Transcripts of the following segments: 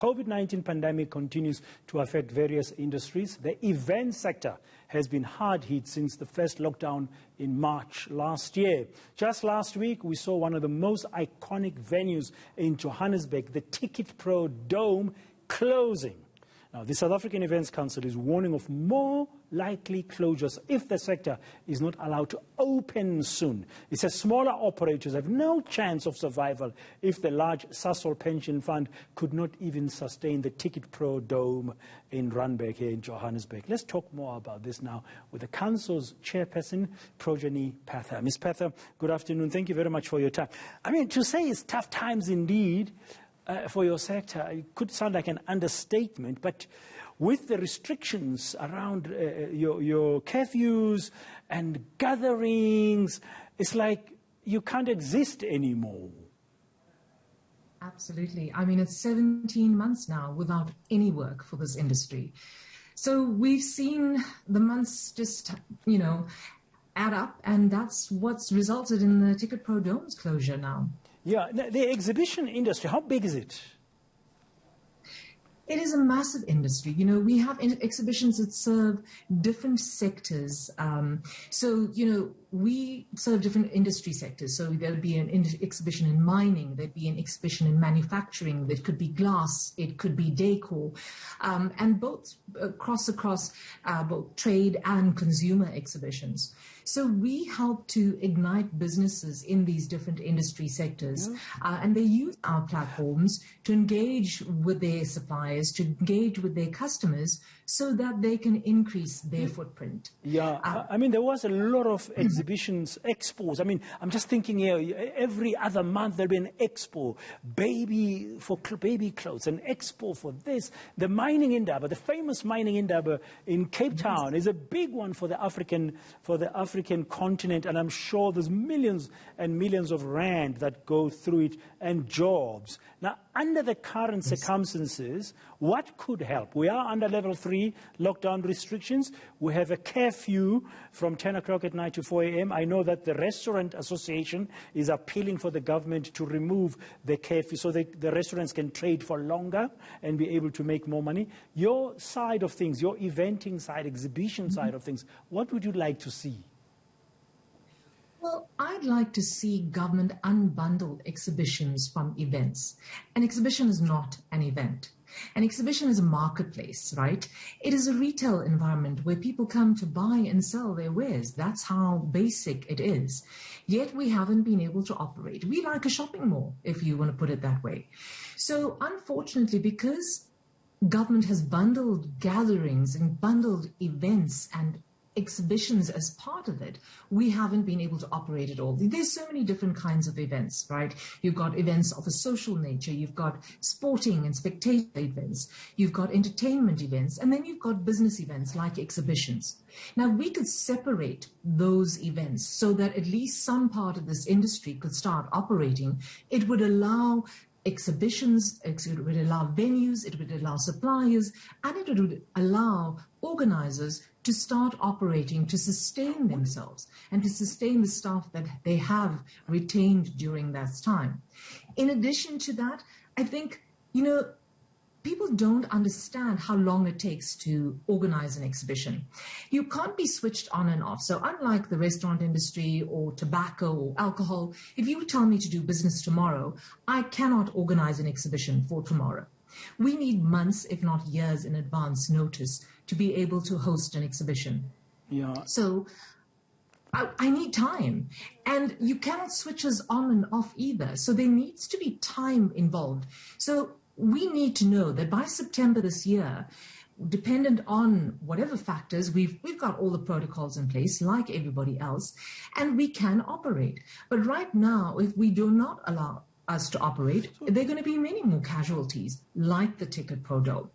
COVID-19 pandemic continues to affect various industries. The event sector has been hard hit since the first lockdown in March last year. Just last week, we saw one of the most iconic venues in Johannesburg, the Ticket Pro Dome, closing. Now, the South African Events Council is warning of more likely closures if the sector is not allowed to open soon. It says smaller operators have no chance of survival if the large Sasol pension fund could not even sustain the Ticket Pro Dome in Randburg here in Johannesburg. Let's talk more about this now with the Council's Chairperson, Projeni Pather. Ms. Pather, good afternoon. Thank you very much for your time. I mean, to say it's tough times indeed, for your sector, it could sound like an understatement, but with the restrictions around your curfews and gatherings, it's like you can't exist anymore. Absolutely. I mean, it's 17 months now without any work for this industry. So we've seen the months just, add up, and that's what's resulted in the Ticket Pro Dome's closure now. Yeah, the exhibition industry, how big is it? It is a massive industry. We have exhibitions that serve different sectors. We serve different industry sectors. So there'll be an exhibition in mining, there'd be an exhibition in manufacturing, there could be glass, it could be decor, and both across both trade and consumer exhibitions. So we help to ignite businesses in these different industry sectors, and they use our platforms to engage with their suppliers, to engage with their customers, so that they can increase their footprint. Yeah, I mean, there was a lot of exhibitions, expos. I mean, I'm just thinking here, every other month there'll be an expo, baby clothes, an expo for this. The mining indaba, the famous mining indaba in Cape Town is a big one for the African continent, and I'm sure there's millions and millions of rand that go through it and jobs. Now, under the current circumstances, what could help? We are under level 3 lockdown restrictions. We have a curfew from 10 o'clock at night to 4 a.m. I know that the Restaurant Association is appealing for the government to remove the curfew so that the restaurants can trade for longer and be able to make more money. Your side of things, your eventing side, exhibition side of things, what would you like to see? Well, I'd like to see government unbundle exhibitions from events. An exhibition is not an event. An exhibition is a marketplace, right? It is a retail environment where people come to buy and sell their wares. That's how basic it is. Yet we haven't been able to operate. We like a shopping mall, if you want to put it that way. So unfortunately, because government has bundled gatherings and bundled events and exhibitions as part of it, we haven't been able to operate at all. There's so many different kinds of events, right? You've got events of a social nature, you've got sporting and spectator events, you've got entertainment events, and then you've got business events like exhibitions. Now, we could separate those events so that at least some part of this industry could start operating. It would allow exhibitions, it would allow venues, it would allow suppliers, and it would allow organizers to start operating, to sustain themselves and to sustain the staff that they have retained during that time. In addition to that, I think, people don't understand how long it takes to organize an exhibition. You can't be switched on and off. So unlike the restaurant industry or tobacco or alcohol, if you tell me to do business tomorrow, I cannot organize an exhibition for tomorrow. We need months, if not years, in advance notice to be able to host an exhibition. Yeah. So I need time, and you cannot switch us on and off either. So there needs to be time involved. So we need to know that by September this year, dependent on whatever factors, we've got all the protocols in place like everybody else, and we can operate. But right now, if we do not allow us to operate, there are going to be many more casualties like the Ticket Pro Dome.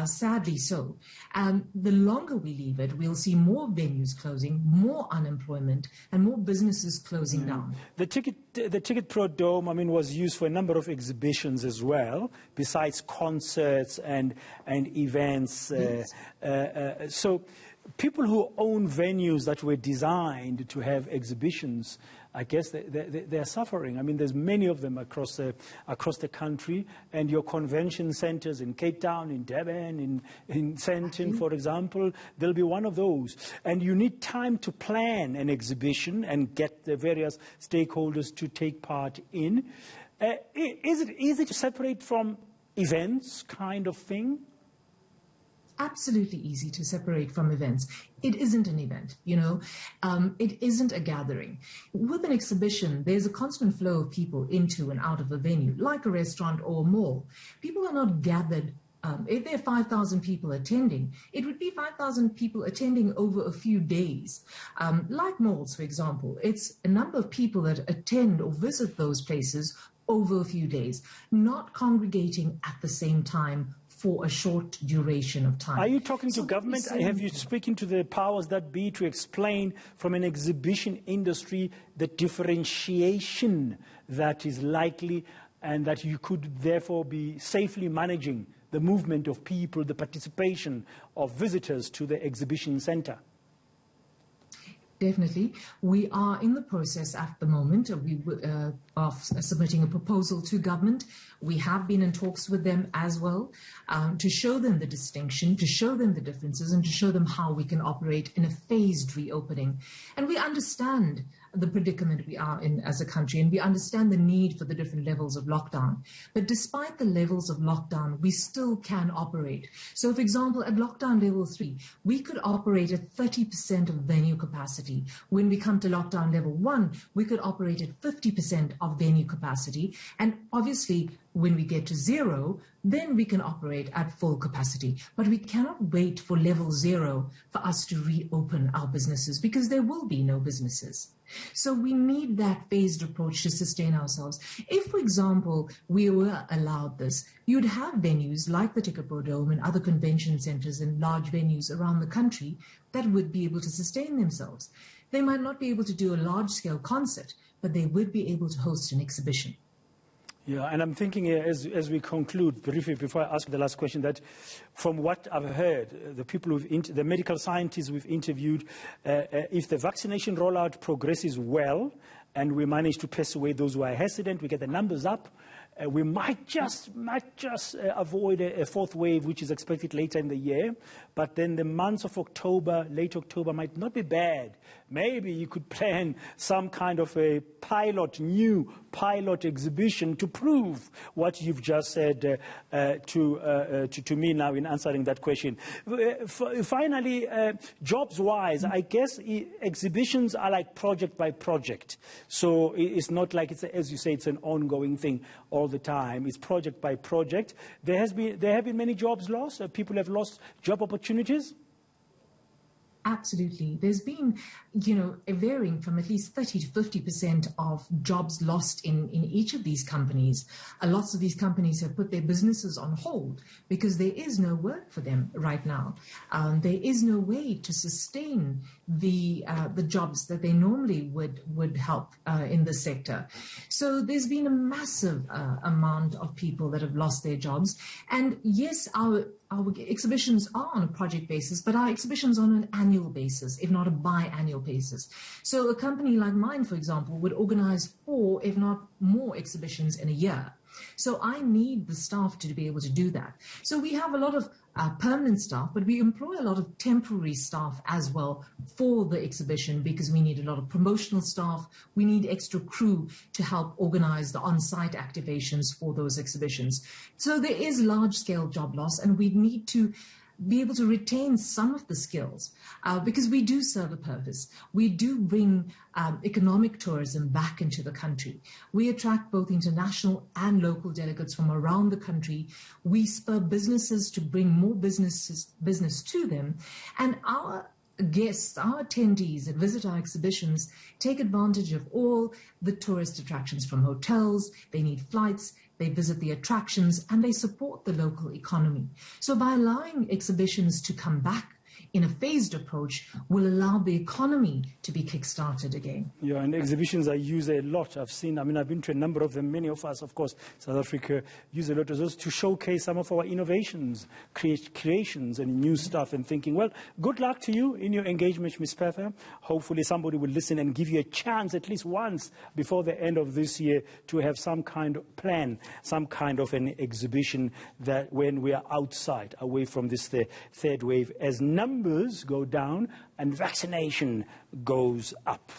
Sadly so. The longer we leave it, we'll see more venues closing, more unemployment, and more businesses closing down. The Ticket Pro Dome, I mean, was used for a number of exhibitions as well, besides concerts and events. Yes. So people who own venues that were designed to have exhibitions, I guess they're suffering. I mean, there's many of them across the country, and your convention centres in Cape Town, in Durban, in Sandton, for example, there'll be one of those. And you need time to plan an exhibition and get the various stakeholders to take part in. Is it easy to separate from events kind of thing? Absolutely easy to separate from events. It isn't an event, you know. It isn't a gathering. With an exhibition, there's a constant flow of people into and out of a venue, like a restaurant or a mall. People are not gathered. If there are 5,000 people attending, it would be 5,000 people attending over a few days. Like malls, for example, it's a number of people that attend or visit those places over a few days, not congregating at the same time for a short duration of time. Are you talking to government? Have you spoken to the powers that be to explain from an exhibition industry the differentiation that is likely and that you could therefore be safely managing the movement of people, the participation of visitors to the exhibition centre? Definitely. We are in the process at the moment of submitting a proposal to government. We have been in talks with them as well to show them the distinction, to show them the differences, and to show them how we can operate in a phased reopening. And we understand the predicament we are in as a country, and we understand the need for the different levels of lockdown. But despite the levels of lockdown, we still can operate. So, for example, at lockdown level 3, we could operate at 30% of venue capacity. When we come to lockdown level 1, we could operate at 50% of venue capacity. And obviously, when we get to 0, then we can operate at full capacity. But we cannot wait for level 0 for us to reopen our businesses, because there will be no businesses. So we need that phased approach to sustain ourselves. If, for example, we were allowed this, you'd have venues like the Ticketpro Dome and other convention centres and large venues around the country that would be able to sustain themselves. They might not be able to do a large-scale concert, but they would be able to host an exhibition. Yeah, and I'm thinking here, as we conclude briefly, before I ask the last question, that from what I've heard, the people the medical scientists we've interviewed, if the vaccination rollout progresses well, and we manage to pass away those who are hesitant, we get the numbers up, we might just avoid a fourth wave, which is expected later in the year. But then the months of October, late October, might not be bad. Maybe you could plan some kind of a new pilot exhibition to prove what you've just said to me now in answering that question. Finally, jobs-wise, I guess exhibitions are like project by project. So it's not like, as you say, it's an ongoing thing all the time. It's project by project. There have been many jobs lost. People have lost job opportunities. Absolutely. There's been, a varying from at least 30 to 50% of jobs lost in each of these companies. Lots of these companies have put their businesses on hold because there is no work for them right now. There is no way to sustain the jobs that they normally would help in the sector. So there's been a massive amount of people that have lost their jobs. And yes, our exhibitions are on a project basis, but our exhibitions on an annual basis, if not a biannual basis. So a company like mine, for example, would organize 4, if not more, exhibitions in a year. So I need the staff to be able to do that. So we have a lot of permanent staff, but we employ a lot of temporary staff as well for the exhibition, because we need a lot of promotional staff. We need extra crew to help organize the on-site activations for those exhibitions. So there is large-scale job loss, and we need to be able to retain some of the skills because we do serve a purpose. We do bring economic tourism back into the country. We attract both international and local delegates from around the country. We spur businesses to bring more business to them. And our guests, our attendees that visit our exhibitions take advantage of all the tourist attractions from hotels. They need flights, they visit the attractions, and they support the local economy. So by allowing exhibitions to come back in a phased approach will allow the economy to be kickstarted again. Yeah, and exhibitions are used a lot. I've been to a number of them. Many of us, of course, South Africa, use a lot of those to showcase some of our innovations, creations and new stuff, and thinking, well, good luck to you in your engagement, Ms. Pather. Hopefully somebody will listen and give you a chance at least once before the end of this year to have some kind of plan, some kind of an exhibition that when we are outside, away from this third wave, as numbers go down and vaccination goes up.